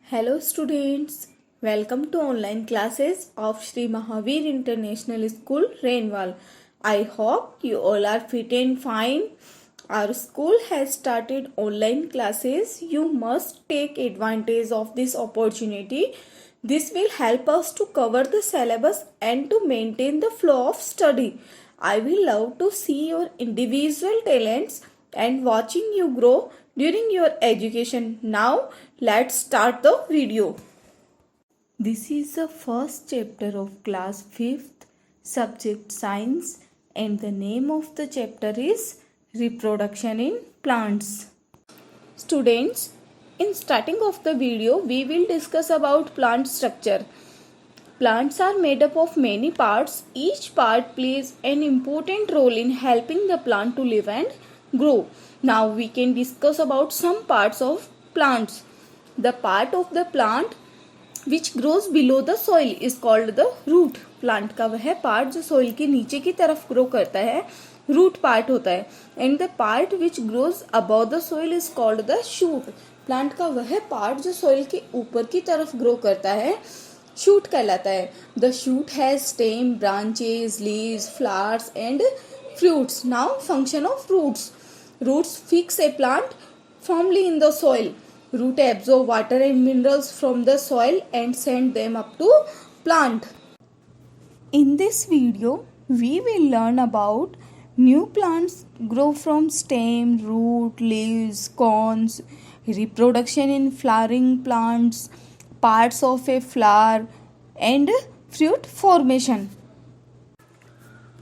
Hello students, welcome to online classes of Sri Mahavir International School, Rainwal. I hope you all are fit and fine. Our school has started online classes. You must take advantage of this opportunity. This will help us to cover the syllabus and to maintain the flow of study. I will love to see your individual talents and watching you grow during your education. Now let's start the video. This is the first chapter of class 5th subject science and the name of the chapter is reproduction in plants. Students, in starting of the video we will discuss about plant structure. Plants are made up of many parts. Each part plays an important role in helping the plant to live and grow. Now we can discuss about some parts of plants. The part of the plant which grows below the soil is called the root. Plant का वह part जो soil के नीचे की तरफ grow करता है root part होता है. And the part which grows above the soil is called the shoot. Plant का वह पार्ट जो सोइल के ऊपर की तरफ ग्रो करता है शूट कहलाता है. The shoot has stem, branches, leaves, flowers and fruits. Now function of roots. Roots fix a plant firmly in the soil. Root absorb water and minerals from the soil and send them up to plant. In this video, we will learn about new plants grow from stem, root, leaves, cones, reproduction in flowering plants, parts of a flower, and fruit formation.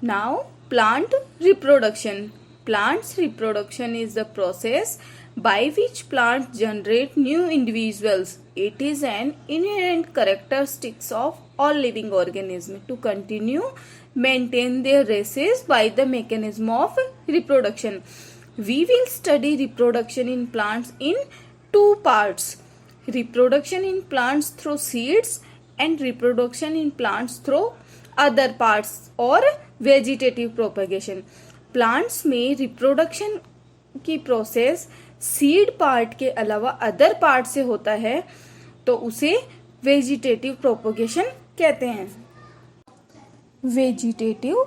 Now, plant reproduction. Plants reproduction is the process by which plants generate new individuals. It is an inherent characteristic of all living organisms to continue maintain their races by the mechanism of reproduction. We will study reproduction in plants in two parts. Reproduction in plants through seeds and reproduction in plants through other parts or vegetative propagation. Plants में reproduction की process seed part के अलावा other part से होता है तो उसे vegetative propagation कहते हैं. Vegetative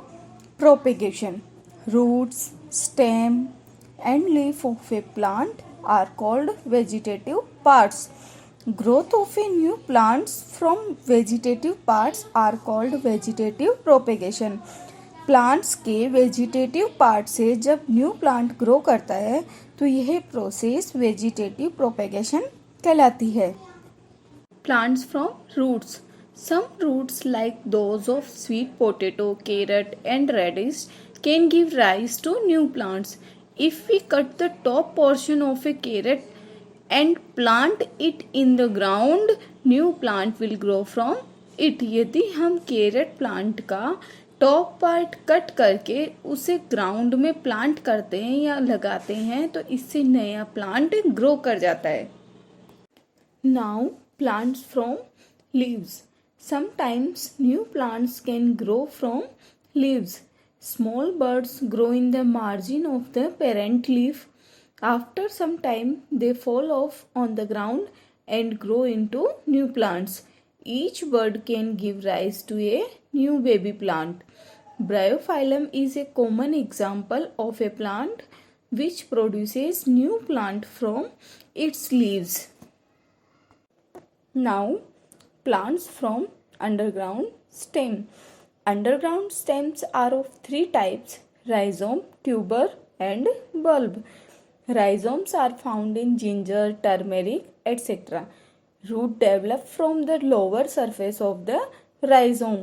propagation. Roots, stem and leaf of a plant are called vegetative parts. Growth of a new plants from vegetative parts are called vegetative propagation. Plants के वेजिटेटिव पार्ट से जब न्यू प्लांट ग्रो करता है तो यह process vegetative propagation कहलाती है. Plants from roots. Some roots like those of sweet potato, carrot and radish can give rise to new plants. If we cut the top portion of a carrot and plant it in the ground, new plant will grow from it. यदि हम carrot plant का top part cut करके उसे ground में plant करते हैं या लगाते हैं तो इससे नया प्लांट ग्रो कर जाता है. Now plants from leaves. Sometimes new plants can grow from leaves. Small birds grow in the margin of the parent leaf. After some time they fall off on the ground and grow into new plants. Each bird can give rise to a new baby plant. Bryophyllum is a common example of a plant which produces new plant from its leaves. Now, plants from underground stem. Underground stems are of three types: rhizome, tuber, and bulb. Rhizomes are found in ginger, turmeric, etc. Root develop from the lower surface of the rhizome.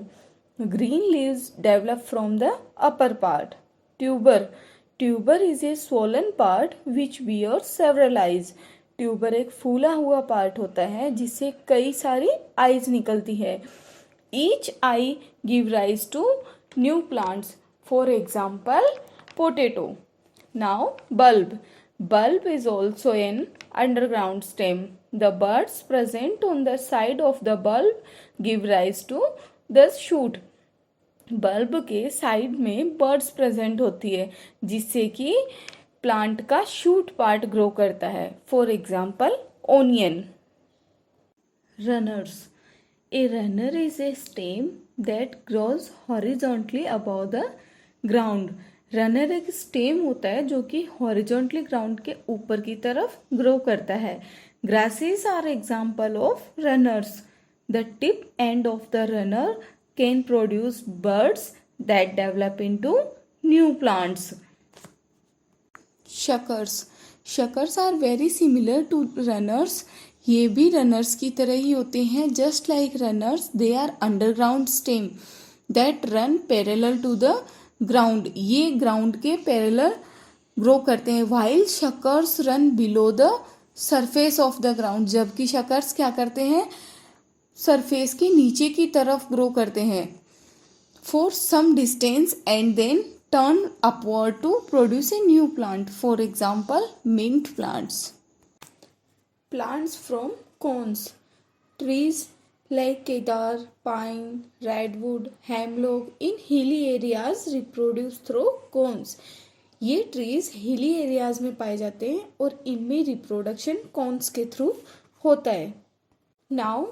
Green leaves develop from the upper part. Tuber. Tuber is a swollen part which bears several eyes. Tuber एक फूला हुआ part होता है जिससे कई सारी eyes निकलती है. Each eye give rise to new plants. For example, potato. Now, bulb. Bulb is also an underground stem. The buds present on the side of the bulb give rise to the shoot. Bulb के side में birds present होती है जिससे कि plant का shoot part grow करता है. For example onion. Runners. A runner is a stem that grows horizontally above the ground. Runner एक स्टेम होता है जो कि हॉरिजॉन्टली ग्राउंड के ऊपर की तरफ ग्रो करता है. Grasses are example of runners. The tip end of the runner can produce buds that develop into new plants. Suckers. Suckers are very similar to runners. ये भी रनर्स की तरह ही होते हैं. Just like runners they are underground stem that run parallel to the ground. ये ground के parallel grow करते हैं. While suckers run below the surface of the ground. जबकि शकर्स क्या करते हैं, सरफेस के नीचे की तरफ ग्रो करते हैं for some distance and then turn upward to produce a new plant. For example, mint plants. Plants from cones. Trees like cedar, pine, redwood, hemlock in hilly areas reproduce through cones. ये trees hilly areas में पाए जाते हैं और इनमें reproduction cons के through होता है. Now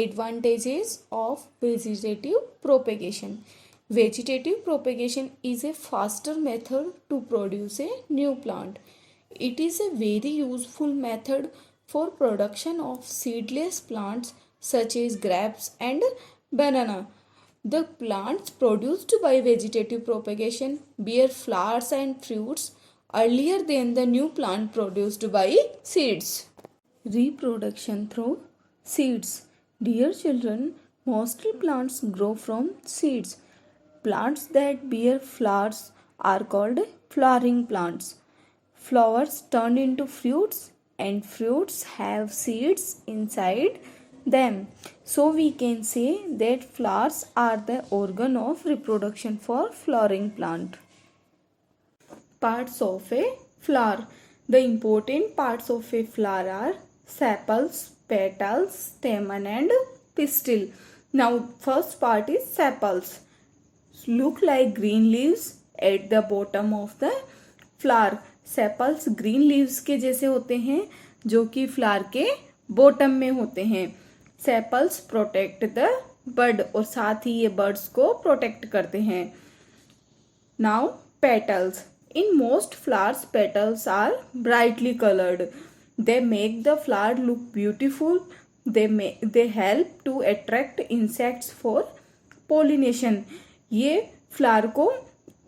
advantages of vegetative propagation. Vegetative propagation is a faster method to produce a new plant. It is a very useful method for production of seedless plants such as grapes and banana. The plants produced by vegetative propagation bear flowers and fruits earlier than the new plant produced by seeds. Reproduction through seeds. Dear children, mostly plants grow from seeds. Plants that bear flowers are called flowering plants. Flowers turn into fruits and fruits have seeds inside them. So we can say that flowers are the organ of reproduction for flowering plant. Parts of a flower. The important parts of a flower are sepals, petals, stamen and pistil. Now first part is sepals. Look like green leaves at the bottom of the flower. Sepals green leaves के जैसे होते हैं जो कि flower के bottom में होते हैं. Sepals protect the bud और साथ ही ये बर्ड्स को प्रोटेक्ट करते हैं. Now petals. In most flowers petals are brightly colored. They make the flower look beautiful. They help to attract insects for pollination. ये फ्लावर को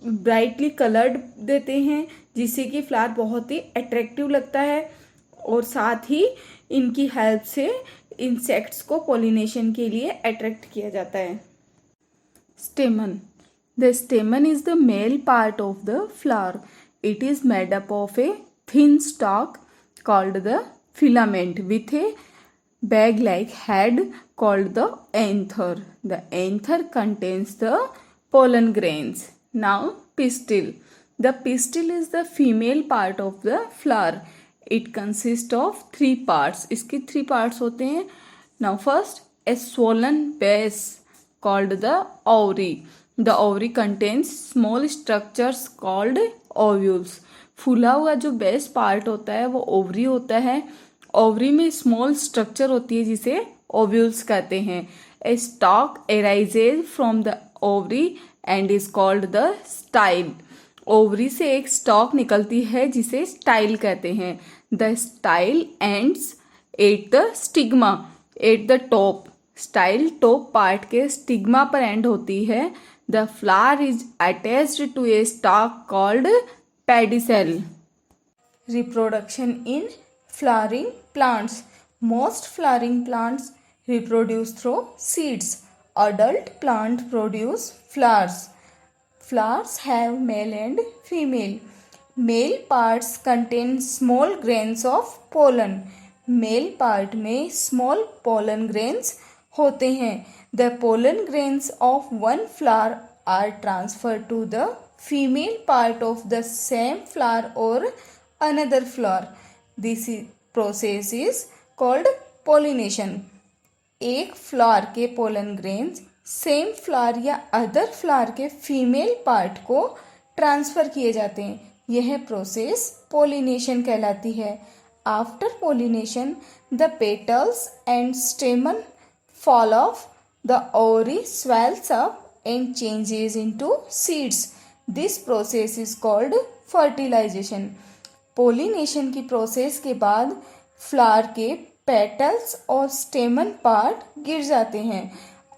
ब्राइटली कलर्ड देते हैं जिससे कि फ्लावर बहुत ही अट्रैक्टिव लगता है और साथ ही इनकी हेल्प से इंसेक्ट्स को पॉलिनेशन के लिए अट्रैक्ट किया जाता है. स्टेमन. The स्टेमन is the male part of the flower. It is made up of a thin stock called the filament with A bag-like head called the anther. The anther contains the pollen grains. Now pistil. The pistil is the female part of the flower. It consists of 3 parts. इसके 3 parts होते हैं. Now first a swollen base called the ovary. The ovary contains small structures called ovules. फूला हुआ जो base part होता है वो ovary होता है. ओवरी में स्मॉल स्ट्रक्चर होती है जिसे ओव्यूल्स कहते हैं. A stalk arises from the ovary and is called the style. Ovary से एक स्टॉक निकलती है जिसे स्टाइल कहते हैं. The style ends at the stigma at the top. Style top part के स्टिग्मा पर एंड होती है. The flower is attached to a stalk called pedicel. Reproduction in flowering plants. Most flowering plants reproduce through seeds. Adult plants produce flowers. Flowers have male and female. Male parts contain small grains of pollen. Male part में small pollen grains होते हैं. The pollen grains of one flower are transferred to the female part of the same flower or another flower. This process is called pollination. एक flower के pollen grains same flower या other flower के female part को transfer किए जाते हैं. यह process pollination कहलाती है. After pollination, the petals and stamen fall off, the ovary swells up and changes into seeds. This process is called fertilization. Pollination की प्रोसेस के बाद फ्लावर के पेटल्स और स्टेमन पार्ट गिर जाते हैं,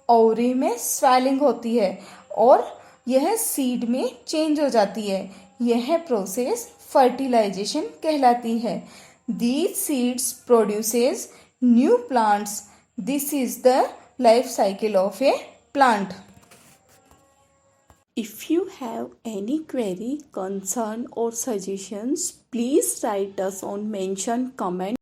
ओवरी में स्वेलिंग होती है और यह सीड में चेंज हो जाती है। यह प्रोसेस फर्टिलाइजेशन कहलाती है। These seeds produces new plants. This is the life cycle of a plant. If you have any query, concern or suggestions, please write us on mention comment.